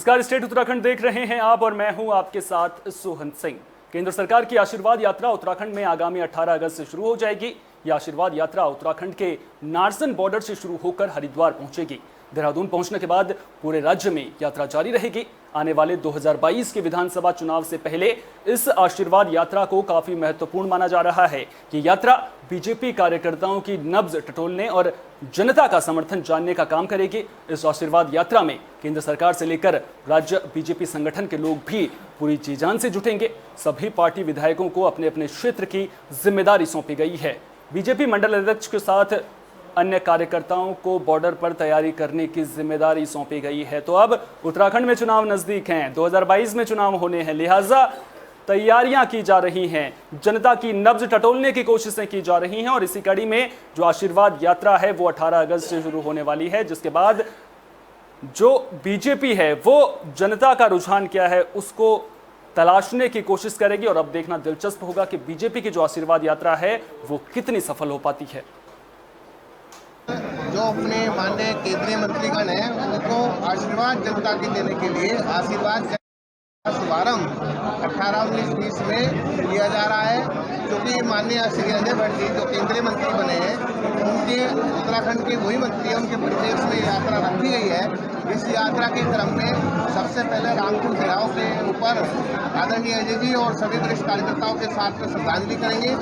नमस्कार, स्टेट उत्तराखंड देख रहे हैं आप और मैं हूं आपके साथ सोहन सिंह। केंद्र सरकार की आशीर्वाद यात्रा उत्तराखंड में आगामी 18 अगस्त से शुरू हो जाएगी। यह आशीर्वाद यात्रा उत्तराखंड के नारसन बॉर्डर से शुरू होकर हरिद्वार पहुंचेगी। देहरादून पहुंचने के बाद पूरे राज्य में यात्रा जारी रहेगी। आने वाले 2022 के विधानसभा चुनाव से पहले इस आशीर्वाद यात्रा को काफी महत्वपूर्ण माना जा रहा है कि यात्रा बीजेपी कार्यकर्ताओं की नब्ज टटोलने और जनता का समर्थन जानने का काम करेगी। इस आशीर्वाद यात्रा में केंद्र सरकार से लेकर राज्य बीजेपी संगठन के लोग भी पूरी जी जान से जुटेंगे। सभी पार्टी विधायकों को अपने अपने क्षेत्र की जिम्मेदारी सौंपी गई है। बीजेपी मंडल अध्यक्ष के साथ अन्य कार्यकर्ताओं को बॉर्डर पर तैयारी करने की जिम्मेदारी सौंपी गई है। तो अब उत्तराखंड में चुनाव नजदीक हैं, 2022 में चुनाव होने हैं, लिहाजा तैयारियां की जा रही हैं, जनता की नब्ज टटोलने की कोशिशें की जा रही हैं। और इसी कड़ी में जो आशीर्वाद यात्रा है वो 18 अगस्त से शुरू होने वाली है, जिसके बाद जो बीजेपी है वो जनता का रुझान क्या है उसको तलाशने की कोशिश करेगी। और अब देखना दिलचस्प होगा कि बीजेपी की जो आशीर्वाद यात्रा है वो कितनी सफल हो पाती है। जो अपने माननीय केंद्रीय मंत्रीगण हैं उनको आशीर्वाद जनता की देने के लिए आशीर्वाद का शुभारंभ 18-19-20 में किया जा रहा है। क्योंकि माननीय श्री अजय भट्ट जी जो केंद्रीय मंत्री बने हैं उनके उत्तराखंड के वही मंत्री हैं, उनके परिवेश में यात्रा रखी गई है। इस यात्रा के क्रम में सबसे पहले रामपुर घेराव के ऊपर आदरणीय अजय जी और सभी वरिष्ठ कार्यकर्ताओं के साथ में श्रद्धांजलि करेंगे।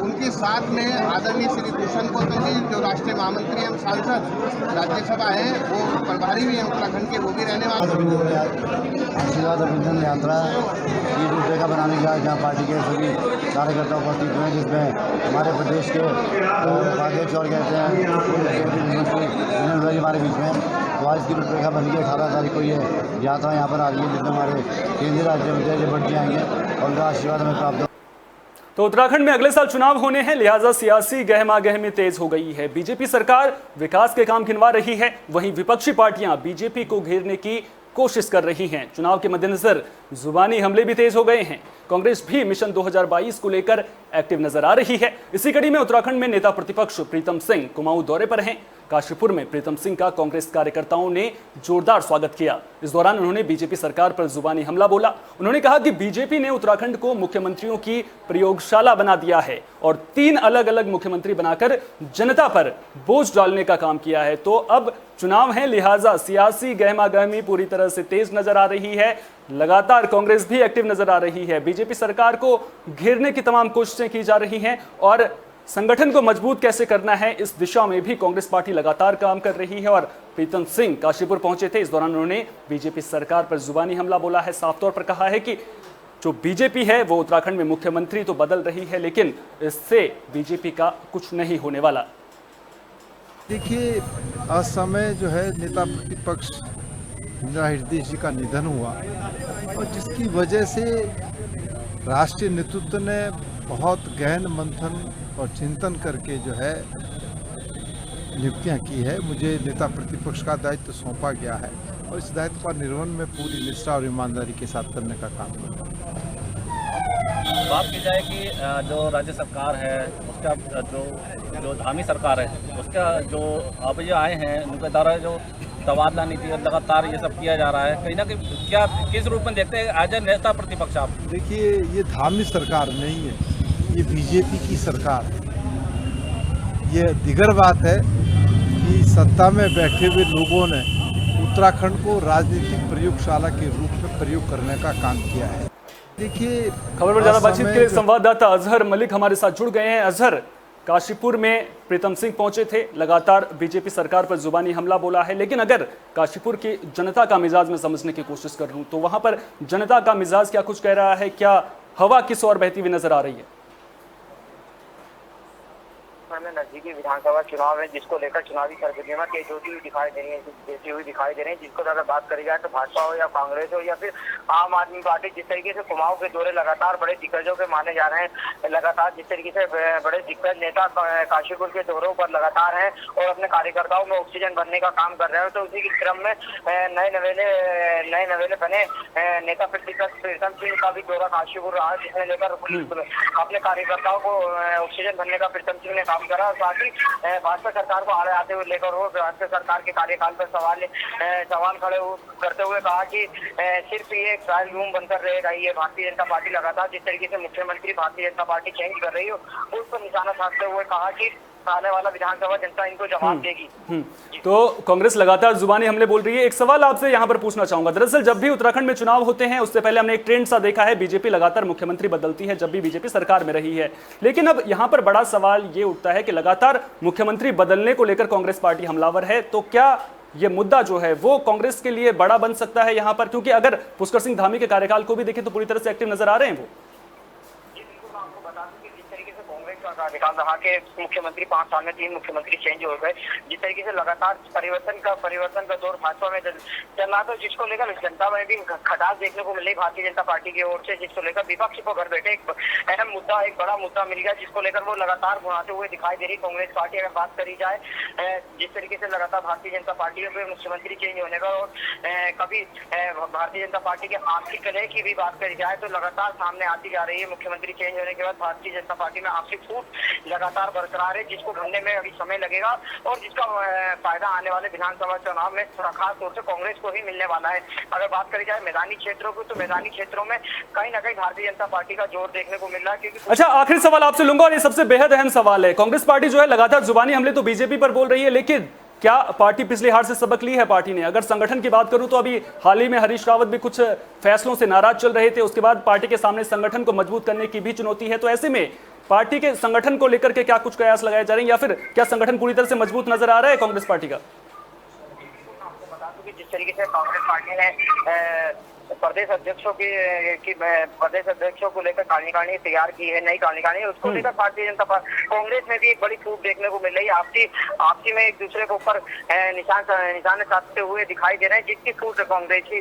उनके साथ में आदरणीय श्री भूषण गौतम जी जो राष्ट्रीय महामंत्री एवं सांसद राज्यसभा हैं, वो प्रभारी भी हैं उत्तराखंड के, वो भी रहने वाले। आशीर्वाद अभिनंदन यात्रा की रूपरेखा बनाने के बाद जहाँ पार्टी के सभी कार्यकर्ता उपस्थित हुए, जिसमें हमारे प्रदेश के उपाध्यक्ष और कहते हैं हमारे बीच में। तो आज की रूपरेखा बन गई। 18 तारीख को ये यात्रा यहाँ पर आ रही है, जिसमें हमारे केंद्रीय राज्य मंत्री अजय भट्ट जी आएंगे और उनका आशीर्वाद हमें प्राप्त। तो उत्तराखंड में अगले साल चुनाव होने हैं, लिहाजा सियासी गहमागहमी तेज हो गई है। बीजेपी सरकार विकास के काम गिनवा रही है, वहीं विपक्षी पार्टियां बीजेपी को घेरने की कोशिश कर रही हैं। चुनाव के मद्देनजर जुबानी हमले भी तेज हो गए हैं। कांग्रेस भी मिशन 2022 को लेकर एक्टिव नजर आ रही है। इसी कड़ी में उत्तराखंड में नेता प्रतिपक्ष प्रीतम सिंह कुमाऊं दौरे पर हैं। काशीपुर में प्रीतम सिंह का कांग्रेस कार्यकर्ताओं ने जोरदार स्वागत किया। इस दौरान उन्होंने बीजेपी सरकार पर जुबानी हमला बोला। उन्होंने कहा कि बीजेपी ने उत्तराखंड को मुख्यमंत्रियों की प्रयोगशाला बना दिया है और 3 अलग अलग मुख्यमंत्री बनाकर जनता पर बोझ डालने का काम किया है। तो अब चुनाव है, लिहाजा सियासी गहमागहमी पूरी तरह से तेज नजर आ रही है। लगातार कांग्रेस भी एक्टिव नजर आ रही है। बीजेपी सरकार को घेरने की तमाम कोशिशें की जा रही हैं और संगठन को मजबूत कैसे करना है इस दिशा में भी कांग्रेस पार्टी लगातार काम कर रही है। और प्रीतम सिंह काशीपुर पहुंचे थे। इस दौरान उन्होंने बीजेपी सरकार पर जुबानी हमला बोला है। साफ तौर पर कहा है कि जो बीजेपी है वो उत्तराखंड में मुख्यमंत्री तो बदल रही है, लेकिन इससे बीजेपी का कुछ नहीं होने वाला। देखिए, असमय जो है नेता प्रतिपक्ष इंदिरा हृदय जी का निधन हुआ और जिसकी वजह से राष्ट्रीय नेतृत्व ने बहुत गहन मंथन और चिंतन करके जो है नियुक्तियां की है। मुझे नेता प्रतिपक्ष का दायित्व सौंपा गया है और इस दायित्व का निर्वहन में पूरी निष्ठा और ईमानदारी के साथ करने का काम करूँगा। बात की जाए कि जो राज्य सरकार है उसका जो धामी सरकार है उसका जो अब जो आए हैं उनके द्वारा जो तबादला नीति और लगातार ये सब किया जा रहा है, कहीं ना कहीं क्या किस रूप में देखते हैं एज ए नेता प्रतिपक्ष आप? देखिए, ये धामी सरकार नहीं है, ये बीजेपी की सरकार है। ये दिगर बात है कि सत्ता में बैठे हुए लोगों ने उत्तराखंड को राजनीतिक प्रयोगशाला के रूप में प्रयोग करने का काम किया है। देखिए, खबर पर ज्यादा बातचीत के लिए संवाददाता अजहर मलिक हमारे साथ जुड़ गए हैं। अजहर, काशीपुर में प्रीतम सिंह पहुंचे थे, लगातार बीजेपी सरकार पर जुबानी हमला बोला है, लेकिन अगर काशीपुर की जनता का मिजाज में समझने की कोशिश कर लूं तो वहां पर जनता का मिजाज क्या कुछ कह रहा है? क्या हवा किस ओर बहती हुई नजर आ रही है? नजदीकी विधानसभा चुनाव है जिसको लेकर चुनावी सरगर्मियां तेज होती हुई दिखाई दे रही है, जिसको ज्यादा बात करी जाए तो भाजपा हो या कांग्रेस हो या फिर आम आदमी पार्टी, जिस तरीके से कुमाऊं के दौरे लगातार बड़े दिग्गजों के माने जा रहे हैं, लगातार जिस तरीके से बड़े दिग्गज नेता काशीपुर के दौरों पर लगातार हैं और अपने कार्यकर्ताओं में ऑक्सीजन बनने का काम कर रहे हैं, तो उसी के क्रम में नए नवेले बने नेता प्रतिपक्ष प्रीतम सिंह का भी दौरा काशीपुर रहा, जिसने लेकर अपने कार्यकर्ताओं को ऑक्सीजन भरने का प्रीतम सिंह ने काम करा और साथ ही भाजपा सरकार को आड़े आते हुए लेकर वो भाजपा सरकार के कार्यकाल पर सवाल खड़े करते हुए कहा कि सिर्फ ये एक ट्रायल रूम बनकर रहेगा ये भारतीय जनता पार्टी लगातार जिस तरीके से मुख्यमंत्री भारतीय जनता पार्टी चेंज कर रही हो उस पर निशाना साधते हुए कहा कि आने वाला विधानसभा जनता इनको जवाब देगी। तो कांग्रेस लगातार जुबानी हमले बोल रही है। एक सवाल आपसे यहां पर पूछना चाहूंगा, दरअसल जब भी उत्तराखंड में चुनाव होते हैं उससे पहले हमने एक ट्रेंड सा देखा है, बीजेपी लगातार मुख्यमंत्री बदलती है जब भी बीजेपी सरकार में रही है, लेकिन अब यहां पर बड़ा सवाल ये उठता है कि लगातार मुख्यमंत्री बदलने को लेकर कांग्रेस पार्टी हमलावर है, तो क्या ये मुद्दा जो है वो कांग्रेस के लिए बड़ा बन सकता है यहां पर? क्योंकि अगर पुष्कर सिंह धामी के कार्यकाल को भी देखें तो पूरी तरह से एक्टिव नजर आ रहे हैं वो। कार्यकाल रहा के मुख्यमंत्री 5 साल में 3 मुख्यमंत्री चेंज हो गए, जिस तरीके से लगातार परिवर्तन का दौर भाजपा में चल रहा था, जिसको लेकर जनता में भी खटास देखने को मिल रही भारतीय जनता पार्टी की ओर से, जिसको लेकर विपक्ष को घर बैठे एक अहम मुद्दा, एक बड़ा मुद्दा मिल गया, जिसको लेकर वो लगातार घुमाते हुए दिखाई दे रही कांग्रेस पार्टी। अगर बात करी जाए जिस तरीके से लगातार भारतीय जनता पार्टी में मुख्यमंत्री चेंज होने का और कभी भारतीय जनता पार्टी के आपसी कलह की भी बात करी जाए तो लगातार सामने आती जा रही है। मुख्यमंत्री चेंज होने के बाद भारतीय जनता पार्टी में आपसी फूट लगातार बरकरार है, जिसको ढूंढने में अभी समय लगेगा और जिसका फायदा आने वाले विधानसभा चुनाव में थोड़ा खास तौर से कांग्रेस को ही मिलने वाला है। अगर बात करी जाए मैदानी क्षेत्रों की तो मैदानी क्षेत्रों में कहीं ना कहीं भारतीय जनता पार्टी का जोर देखने को मिल रहा है। क्योंकि अच्छा, आखिरी सवाल आपसे लूंगा और ये सबसे बेहद अहम सवाल है, कांग्रेस पार्टी जो है लगातार जुबानी हमले तो बीजेपी पर बोल रही है, लेकिन क्या पार्टी पिछली हार से सबक ली है पार्टी ने? अगर संगठन की बात करूं तो अभी हाल ही में हरीश रावत भी कुछ फैसलों से नाराज चल रहे थे, उसके बाद पार्टी के सामने संगठन को मजबूत करने की भी चुनौती है, तो ऐसे में पार्टी के संगठन को लेकर के क्या कुछ प्रयास लगाए जा रहे हैं या फिर क्या संगठन पूरी तरह से मजबूत नजर आ रहा है कांग्रेस पार्टी का? आपको बता दूं कि जिस तरीके से कांग्रेस पार्टी ने प्रदेश अध्यक्षों को लेकर कार्यकारिणी तैयार की है, नई कार्यकारिणी, उसको लेकर भारतीय जनता पार्टी कांग्रेस में भी एक बड़ी फूट देखने को मिल रही है। आपसी में एक दूसरे के ऊपर निशाने साधते हुए दिखाई दे रहे हैं, जिसकी फूट कांग्रेसी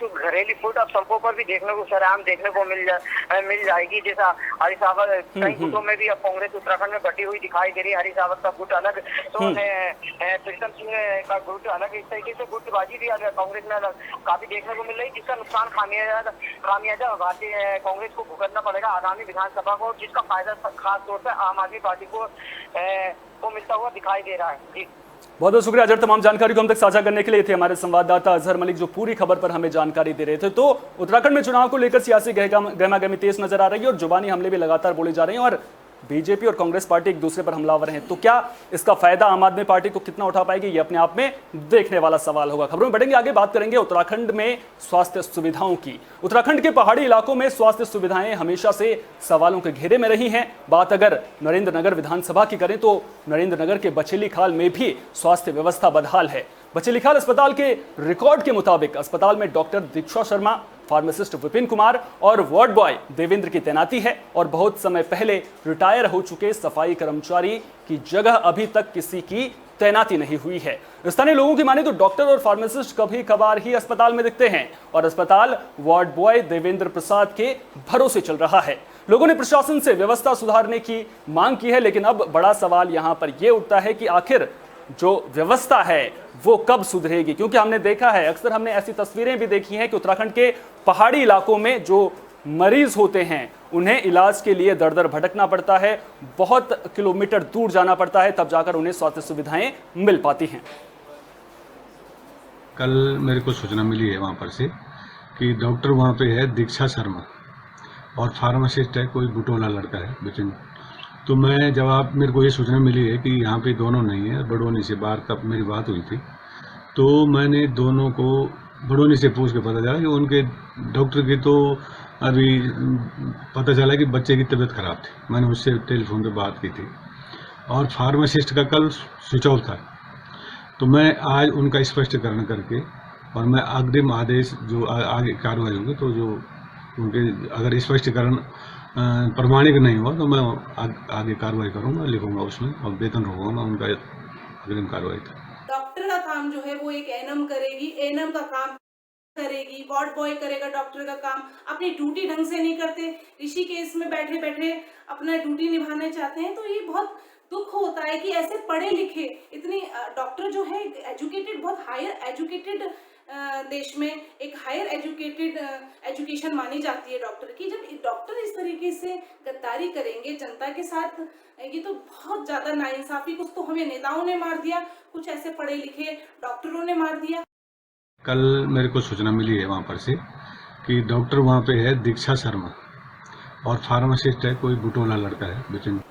घरेलू फूट अब सड़कों पर भी देखने को सरेआम देखने को मिल जाएगी। जैसा हरीश रावत कई गुटों में भी अब कांग्रेस उत्तराखंड में बटी हुई दिखाई दे रही है। हरीश रावत का गुट अलग तो प्रीतम सिंह का गुट अलग, इस तरीके से गुटबाजी भी कांग्रेस में काफी देखने को मिल रही है, जिसका नुकसान खामियाजा भारतीय कांग्रेस को भुगतना पड़ेगा आगामी विधानसभा को, जिसका फायदा खास तौर पर आम आदमी पार्टी को मिलता हुआ दिखाई दे रहा है। जी बहुत बहुत शुक्रिया अजहर, तमाम जानकारी को हम तक साझा करने के लिए। थे हमारे संवाददाता अजहर मलिक जो पूरी खबर पर हमें जानकारी दे रहे थे। तो उत्तराखंड में चुनाव को लेकर सियासी गहमागहमी तेज नजर आ रही है और जुबानी हमले भी लगातार बोले जा रहे हैं और बीजेपी और कांग्रेस पार्टी एक दूसरे पर हमलावर हैं, तो क्या इसका फायदा आम आदमी पार्टी को कितना उठा पाएगी, ये अपने आप में देखने वाला सवाल होगा। खबरों में बढ़ेंगे आगे, बात करेंगे उत्तराखंड में स्वास्थ्य सुविधाओं की। उत्तराखंड के पहाड़ी इलाकों में स्वास्थ्य सुविधाएं हमेशा से सवालों के घेरे में रही हैं। बात अगर नरेंद्र नगर विधानसभा की करें तो नरेंद्र नगर के बचेली खाल में भी स्वास्थ्य व्यवस्था बदहाल है। बचेली खाल अस्पताल के रिकॉर्ड के मुताबिक अस्पताल में डॉक्टर दीक्षा शर्मा, फार्मासिस्ट विपिन कुमार और वार्ड बॉय देवेंद्र की तैनाती है और बहुत समय पहले रिटायर हो चुके सफाई कर्मचारी की जगह अभी तक किसी की तैनाती नहीं हुई है। स्थानीय लोगों की माने तो डॉक्टर और फार्मासिस्ट कभी कभार ही अस्पताल में दिखते हैं और अस्पताल वार्ड बॉय देवेंद्र प्रसाद के भरोसे चल रहा है। लोगों ने प्रशासन से व्यवस्था सुधारने की मांग की है, लेकिन अब बड़ा सवाल यहां पर यह उठता है कि आखिर जो व्यवस्था है वो कब सुधरेगी, क्योंकि हमने देखा है, अक्सर हमने ऐसी तस्वीरें भी देखी हैं कि उत्तराखंड के पहाड़ी इलाकों में जो मरीज होते हैं उन्हें इलाज के लिए दर दर भटकना पड़ता है, बहुत किलोमीटर दूर जाना पड़ता है, तब जाकर उन्हें स्वास्थ्य सुविधाएं मिल पाती हैं। कल मेरे को सूचना मिली है वहाँ पर से कि डॉक्टर वहाँ पे है दीक्षा शर्मा और फार्मासिस्ट है कोई बुटोला लड़का है बिपिन। तो मैं जब मेरे को ये सूचना मिली है कि यहाँ पे दोनों नहीं है, बड़ोनी से बाहर तब मेरी बात हुई थी, तो मैंने दोनों को बड़ोनी से पूछ के पता चला कि उनके डॉक्टर की तो अभी पता चला कि बच्चे की तबीयत खराब थी। मैंने उससे टेलीफोन पे बात की थी और फार्मासिस्ट का कल स्विच ऑफ था। तो मैं आज उनका स्पष्टीकरण करके और मैं अग्रिम आदेश जो आगे कार्रवाई होगी तो जो उनके अगर स्पष्टीकरण प्रमाणिक नहीं हुआ तो मैं आगे कार्रवाई करूंगा, लिखूंगा उसमें और वेतन रोकूंगा मैं उनका अग्रिम कार्रवाई था। डॉक्टर का काम जो है वो एक एएनएम करेगी, एएनएम का काम करेगी, वार्ड बॉय करेगा डॉक्टर का काम। अपनी ड्यूटी ढंग से नहीं करते, ऋषिकेश में बैठे बैठे अपना ड्यूटी निभाना चाहते हैं, तो ये बहुत दुख होता है कि ऐसे पढ़े लिखे इतनी डॉक्टर जो है एजुकेटेड, बहुत हायर एजुकेटेड देश में एक हायर एजुकेशन मानी जाती है डॉक्टर की, जब डॉक्टर इस तरीके से गद्दारी करेंगे जनता के साथ, ये तो बहुत ज्यादा नाइंसाफी। कुछ तो हमें नेताओं ने मार दिया, कुछ ऐसे पढ़े लिखे डॉक्टरों ने मार दिया। कल मेरे को सूचना मिली है वहाँ पर से कि डॉक्टर वहाँ पे है दीक्षा शर्मा और फार्मासिस्ट है कोई बुटोला लड़का है बिपिन।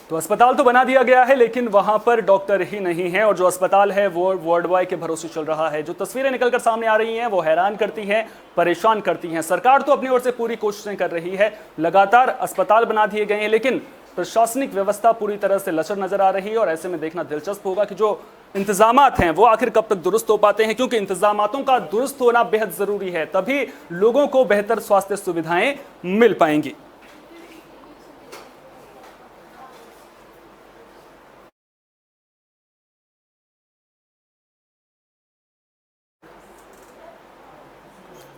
तो अस्पताल तो बना दिया गया है लेकिन वहां पर डॉक्टर ही नहीं है और जो अस्पताल है वो वार्ड बॉय के भरोसे चल रहा है। जो तस्वीरें निकलकर सामने आ रही हैं वो हैरान करती हैं, परेशान करती हैं। सरकार तो अपनी ओर से पूरी कोशिशें कर रही है, लगातार अस्पताल बना दिए गए हैं, लेकिन प्रशासनिक व्यवस्था पूरी तरह से लचर नजर आ रही है। और ऐसे में देखना दिलचस्प होगा कि जो इंतजामात हैं वो आखिर कब तक दुरुस्त हो पाते हैं, क्योंकि इंतजामातों का दुरुस्त होना बेहद जरूरी है, तभी लोगों को बेहतर स्वास्थ्य सुविधाएं मिल पाएंगी।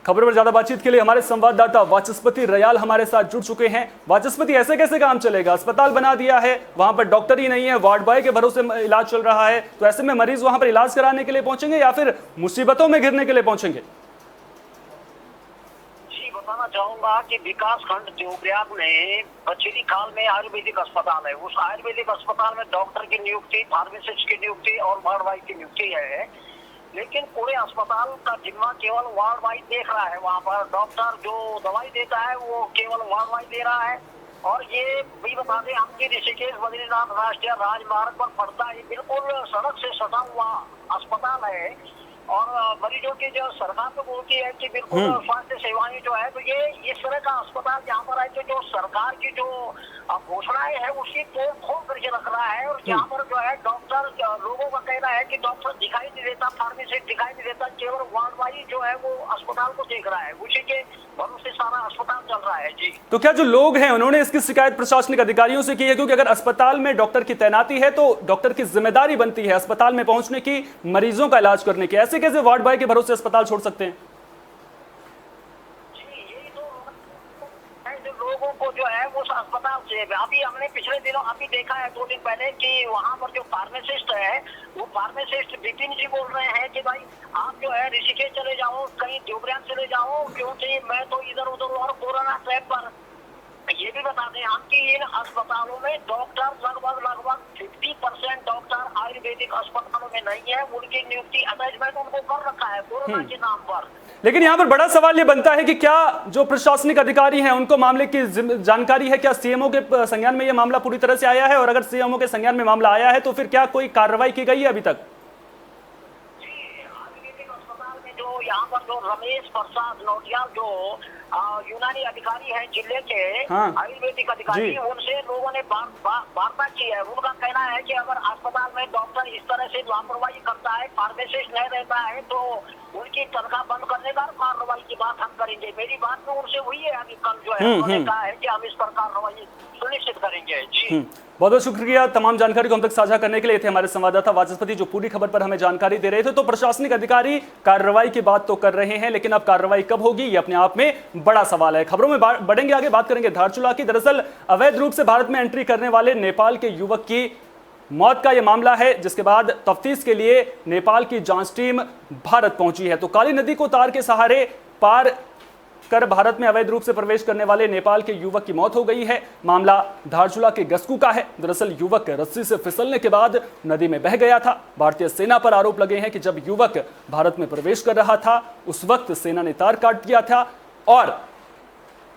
खबरों पर ज्यादा बातचीत के लिए हमारे संवाददाता वाचस्पति रयाल हमारे साथ जुड़ चुके हैं। वाचस्पति, ऐसे कैसे काम चलेगा? अस्पताल बना दिया है, वहां पर डॉक्टर ही नहीं है, वार्ड बॉय के भरोसे इलाज चल रहा है, तो ऐसे में मरीज वहां पर इलाज कराने के लिए पहुंचेंगे या फिर मुसीबतों में घिरने के लिए पहुंचेंगे? जी, बताना चाहूंगा कि विकास खंड देवप्रयाग में बचेली खाल में आयुर्वेदिक अस्पताल है। उस आयुर्वेदिक अस्पताल में डॉक्टर की नियुक्ति, फार्मासिस्ट की नियुक्ति और वार्ड बॉय की नियुक्ति है, लेकिन पूरे अस्पताल का जिम्मा केवल वार्ड बॉय देख रहा है। वहाँ पर डॉक्टर जो दवाई देता है वो केवल वार्ड बॉय दे रहा है। और ये भी बता दें, हमकी ऋषिकेश बद्रीनाथ राष्ट्रीय राजमार्ग पर पड़ता है, बिल्कुल सड़क से सटा हुआ अस्पताल है। और मरीजों की जो सरकार तो बोलती है कि बिल्कुल स्वास्थ्य सेवाएं जो है, तो ये इस तरह का अस्पताल यहाँ पर है जो सरकार की जो घोषणाएं है उसकी तोड़ फोड़ करके रख रहा है। और यहाँ पर जो है डॉक्टर, लोगों का कहना है कि डॉक्टर दिखाई नहीं देता, फार्मासिस्ट दिखाई नहीं देता, केवल वार्ड बॉय जो है वो अस्पताल को देख रहा है, उसी के भरोसे सारा अस्पताल चल रहा है। जी, तो क्या जो लोग हैं उन्होंने इसकी शिकायत प्रशासनिक अधिकारियों से की है? क्योंकि अगर अस्पताल में डॉक्टर की तैनाती है तो डॉक्टर की जिम्मेदारी बनती है अस्पताल में पहुंचने की, मरीजों का इलाज करने की। ऐसे कैसे वार्ड बॉय के भरोसे अस्पताल छोड़ सकते हैं? लोगों को जो है वो अस्पताल से, अभी हमने पिछले दिनों अभी देखा है 2 दिन पहले कि वहाँ पर जो फार्मासिस्ट है वो फार्मासिस्ट विपिन जी बोल रहे हैं कि भाई आप जो है ऋषिकेश चले जाओ, कहीं देवप्रयाग चले जाओ, क्योंकि मैं तो इधर उधर और कोरोना ट्रैप पर। ये भी बता दें हम कि इन अस्पतालों में डॉक्टर लगभग 50% डॉक्टर आयुर्वेदिक अस्पतालों में नहीं है। उनकी नियुक्ति अटैचमेंट उनको कर रखा है कोरोना के नाम पर। लेकिन यहाँ पर बड़ा सवाल ये बनता है कि क्या जो प्रशासनिक अधिकारी हैं उनको मामले की जानकारी है? क्या सीएमओ के संज्ञान में ये मामला पूरी तरह से आया है? और अगर सीएमओ के संज्ञान में मामला आया है तो फिर क्या कोई कार्रवाई की गई है अभी तक? आयुर्वेदिक अस्पताल में जो यहाँ पर जो रमेश प्रसाद नौटियाल जो यूनानी अधिकारी हैं जिले के, आयुर्वेदिक अधिकारी, उनसे लोगों ने वार्ता की है। उनका कहना है कि अगर अस्पताल में डॉक्टर इस तरह से लापरवाही करता है, फार्मासिस्ट नहीं रहता है, तो उनकी तनख्वाह बंद करने का कार्रवाई की बात हम करेंगे। मेरी बात तो उनसे हुई है अभी कल जो है, उन्होंने कहा है कि हम इस पर कार्रवाई सुनिश्चित करेंगे। जी, बहुत बहुत शुक्रिया तमाम जानकारी को हम तक साझा करने के लिए। थे हमारे संवाददाता वाचस्पति जो पूरी खबर पर हमें जानकारी दे रहे थे। तो प्रशासनिक अधिकारी कार्रवाई की बात तो कर रहे हैं, लेकिन अब कार्रवाई कब होगी ये अपने आप में बड़ा सवाल है। खबरों में बढ़ेंगे आगे, बात करेंगे धारचूला की। दरअसल अवैध रूप से भारत में एंट्री करने वाले नेपाल के युवक की मौत का यह मामला है, जिसके बाद तफ्तीश के लिए नेपाल की जांच टीम भारत पहुंची है। तो काली नदी को तार के सहारे पार कर भारत में अवैध रूप से प्रवेश करने वाले नेपाल के युवक की मौत हो गई है। मामला धारचूला के गस्कू का है। दरअसल युवक रस्सी से फिसलने के बाद नदी में बह गया था। भारतीय सेना पर आरोप लगे हैं कि जब युवक भारत में प्रवेश कर रहा था उस वक्त सेना ने तार काट दिया था और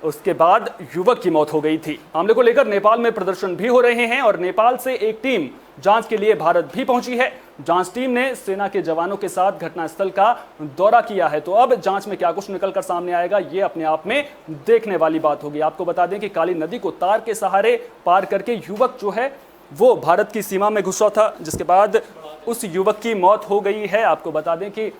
उसके बाद युवक की मौत हो गई थी। मामले को लेकर नेपाल में प्रदर्शन भी हो रहे हैं और नेपाल से एक टीम जांच के लिए भारत भी पहुंची है। जांच टीम ने सेना के जवानों के साथ घटनास्थल का दौरा किया है। तो अब जांच में क्या कुछ निकलकर सामने आएगा ये अपने आप में देखने वाली बात होगी। आपको बता दें कि काली नदी को तार के सहारे पार करके युवक जो है वो भारत की सीमा में घुसा था, जिसके बाद उस युवक की मौत हो गई है। आपको बता दें कि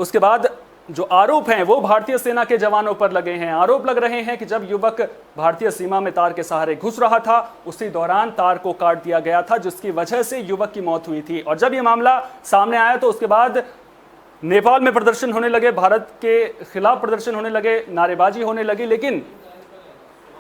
उसके बाद जो आरोप हैं वो भारतीय सेना के जवानों पर लगे हैं। आरोप लग रहे हैं कि जब युवक भारतीय सीमा में तार के सहारे घुस रहा था उसी दौरान तार को काट दिया गया था, जिसकी वजह से युवक की मौत हुई थी। और जब ये मामला सामने आया तो उसके बाद नेपाल में प्रदर्शन होने लगे, भारत के खिलाफ प्रदर्शन होने लगे, नारेबाजी होने लगी। लेकिन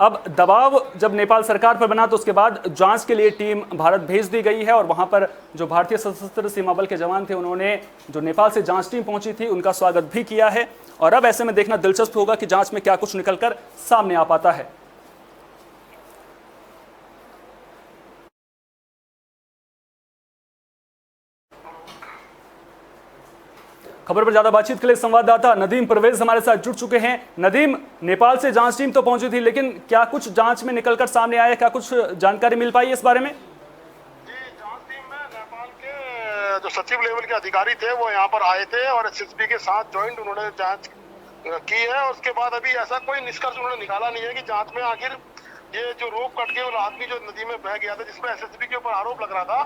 अब दबाव जब नेपाल सरकार पर बना तो उसके बाद जांच के लिए टीम भारत भेज दी गई है और वहां पर जो भारतीय सशस्त्र सीमा बल के जवान थे उन्होंने जो नेपाल से जांच टीम पहुंची थी उनका स्वागत भी किया है। और अब ऐसे में देखना दिलचस्प होगा कि जांच में क्या कुछ निकलकर सामने आ पाता है। खबर पर ज्यादा बातचीत के लिए संवाददाता नदीम परवेज हमारे साथ जुड़ चुके हैं। नदीम, नेपाल से जांच टीम तो पहुंची थी, लेकिन क्या कुछ जांच में निकलकर सामने आया, क्या कुछ जानकारी मिल पाई इस बारे में? जी, जांच टीम में नेपाल के जो सचिव लेवल के अधिकारी थे वो यहाँ पर आए थे और एसएसबी के साथ ज्वाइंट उन्होंने जांच की है। उसके बाद अभी ऐसा कोई निष्कर्ष उन्होंने निकाला नहीं है कि जांच में आखिर ये जो रोप कट के आदमी जो नदी में बह गया था जिसमें एसएसबी के ऊपर आरोप लग रहा था,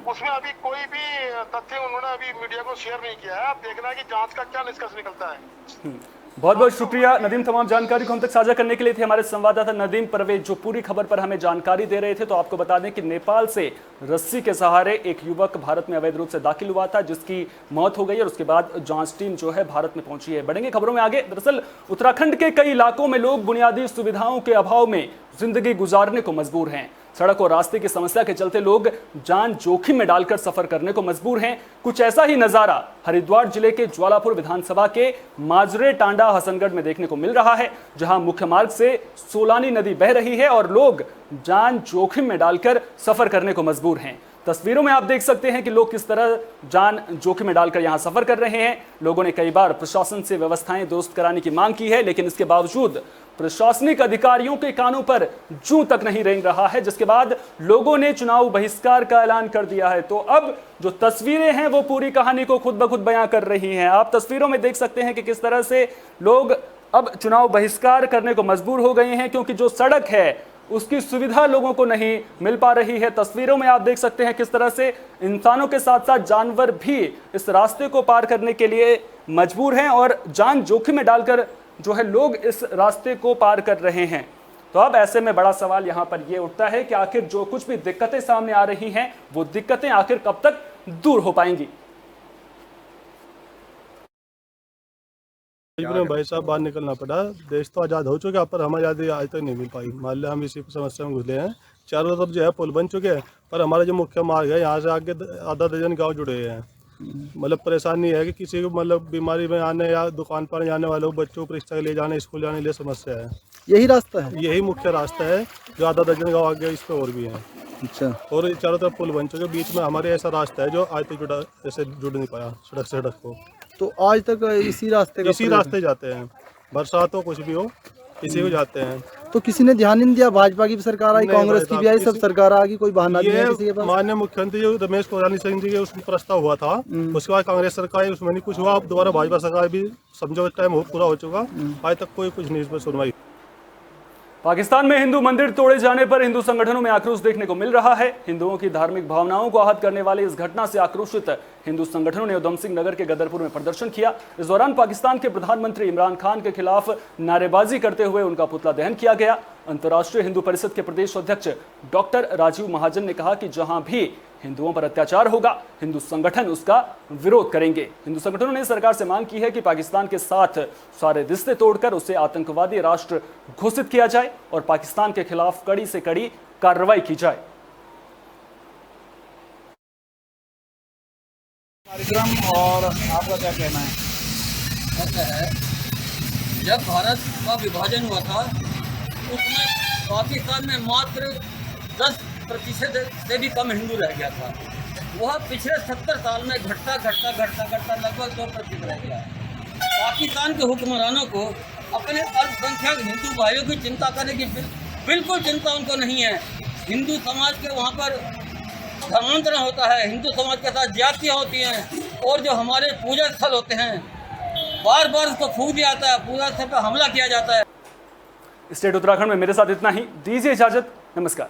उसमें अभी कोई भी तथ्य उन्होंने अभी मीडिया को शेयर नहीं किया है। अब देखना है कि जांच का क्या निष्कर्ष निकलता है। बहुत बहुत शुक्रिया नदीम, तमाम जानकारी को हम तक साझा करने के लिए। थे हमारे संवाददाता नदीम परवेज जो पूरी खबर पर हमें जानकारी दे रहे थे। तो आपको बता दें कि नेपाल से रस्सी के सहारे एक युवक भारत में अवैध रूप से दाखिल हुआ था जिसकी मौत हो गई और उसके बाद जांच टीम जो है भारत में पहुंची है। बढ़ेंगे खबरों में आगे। दरअसल उत्तराखंड के कई इलाकों में लोग बुनियादी सुविधाओं के अभाव में जिंदगी गुजारने को मजबूर हैं। सड़क और रास्ते की समस्या के चलते लोग जान जोखिम में डालकर सफर करने को मजबूर हैं। कुछ ऐसा ही नजारा हरिद्वार जिले के ज्वालापुर विधानसभा के माजरे टांडा हसनगढ़ में देखने को मिल रहा है, जहां मुख्य मार्ग से सोलानी नदी बह रही है और लोग जान जोखिम में डालकर सफर करने को मजबूर हैं। तस्वीरों में आप देख सकते हैं कि लोग किस तरह जान जोखिम में डालकर यहां सफर कर रहे हैं। लोगों ने कई बार प्रशासन से व्यवस्थाएं दुरुस्त कराने की मांग की है, लेकिन इसके बावजूद प्रशासनिक अधिकारियों के कानों पर जूं तक नहीं रेंग रहा है, जिसके बाद लोगों ने चुनाव बहिष्कार का ऐलान कर दिया है। तो अब जो तस्वीरें हैं वो पूरी कहानी को खुद ब खुद बयां कर रही हैं। आप तस्वीरों में देख सकते हैं कि किस तरह से लोग अब चुनाव बहिष्कार करने को मजबूर हो गए हैं, क्योंकि जो सड़क है उसकी सुविधा लोगों को नहीं मिल पा रही है। तस्वीरों में आप देख सकते हैं किस तरह से इंसानों के साथ साथ जानवर भी इस रास्ते को पार करने के लिए मजबूर हैं और जान जोखिम में डालकर जो है लोग इस रास्ते को पार कर रहे हैं। तो अब ऐसे में बड़ा सवाल यहाँ पर यह उठता है कि आखिर जो कुछ भी दिक्कतें सामने आ रही हैं वो दिक्कतें आखिर कब तक दूर हो पाएंगी। भाई साहब बाहर निकलना पड़ा। देश तो आज़ाद हो चुका पर हमें आज़ादी आज तक नहीं मिल पाई। मान लिया हम इसी समस्या में घुसे हैं। चारों तरफ जो है पुल बन चुके हैं, पर हमारा जो मुख्य मार्ग है यहाँ से आगे आधा दर्जन गांव जुड़े हुए हैं। मतलब परेशानी है कि किसी को मतलब बीमारी में आने या दुकान पर जाने वालों बच्चों को परीक्षा के लिए जाने, स्कूल जाने के लिए समस्या है। यही रास्ता है, यही मुख्य रास्ता है जो आधा दर्जन गाँव आगे इस पर और भी है। अच्छा, और चारों तरफ पुल बन चुके, बीच में हमारे ऐसा रास्ता है जो आज तक जुड़ नहीं पाया सड़क से सड़क को। तो आज तक इसी रास्ते जाते हैं, बरसात हो कुछ भी हो इसी को जाते हैं। तो किसी ने ध्यान नहीं दिया? भाजपा की भी सरकार आई, कांग्रेस की भी आई, सब सरकार आ गई, कोई बहाना नहीं है किसी के पास। माननीय मुख्यमंत्री जो रमेश पोखरियाल सिंह जी के उसमें प्रस्ताव हुआ था, उसके बाद कांग्रेस सरकार उसमें नहीं कुछ हुआ। अब दोबारा भाजपा सरकार भी समझो टाइम पूरा हो चुका, आज तक कोई कुछ नहीं इस पर सुनवाई। पाकिस्तान में हिंदू मंदिर तोड़े जाने पर हिंदू संगठनों में आक्रोश देखने को मिल रहा है। हिंदुओं की धार्मिक भावनाओं को आहत करने वाली इस घटना से आक्रोशित हिंदू संगठनों ने उधम सिंह नगर के गदरपुर में प्रदर्शन किया। इस दौरान पाकिस्तान के प्रधानमंत्री इमरान खान के खिलाफ नारेबाजी करते हुए उनका पुतला दहन किया गया। अंतर्राष्ट्रीय हिंदू परिषद के प्रदेश अध्यक्ष डॉक्टर राजीव महाजन ने कहा कि जहां भी हिंदुओं पर अत्याचार होगा हिंदू संगठन उसका विरोध करेंगे। हिंदू संगठनों ने सरकार से मांग की है कि पाकिस्तान के साथ सारे रिश्ते तोड़कर उसे आतंकवादी राष्ट्र घोषित किया जाए और पाकिस्तान के खिलाफ कड़ी से कड़ी कार्रवाई की जाए। कार्यक्रम और आपका क्या कहना है? ऐसा है, जब भारत का विभाजन हुआ था उसमें पाकिस्तान में मात्र 10% से भी कम हिंदू रह गया था। वह पिछले 70 साल में घटता लगभग 2% रह गया। पाकिस्तान के हुक्मरानों को अपने अल्पसंख्यक हिंदू भाइयों की चिंता करने की बिल्कुल चिंता उनको नहीं है। हिंदू समाज के वहाँ पर धर्मांतरण होता है, हिंदू समाज के साथ ज्यादतियाँ होती हैं और जो हमारे पूजा स्थल होते हैं बार बार उसको फूंक दिया जाता है, पूजा स्थल पर हमला किया जाता है। स्टेट उत्तराखंड में मेरे साथ इतना ही। दीजिए इजाजत, नमस्कार।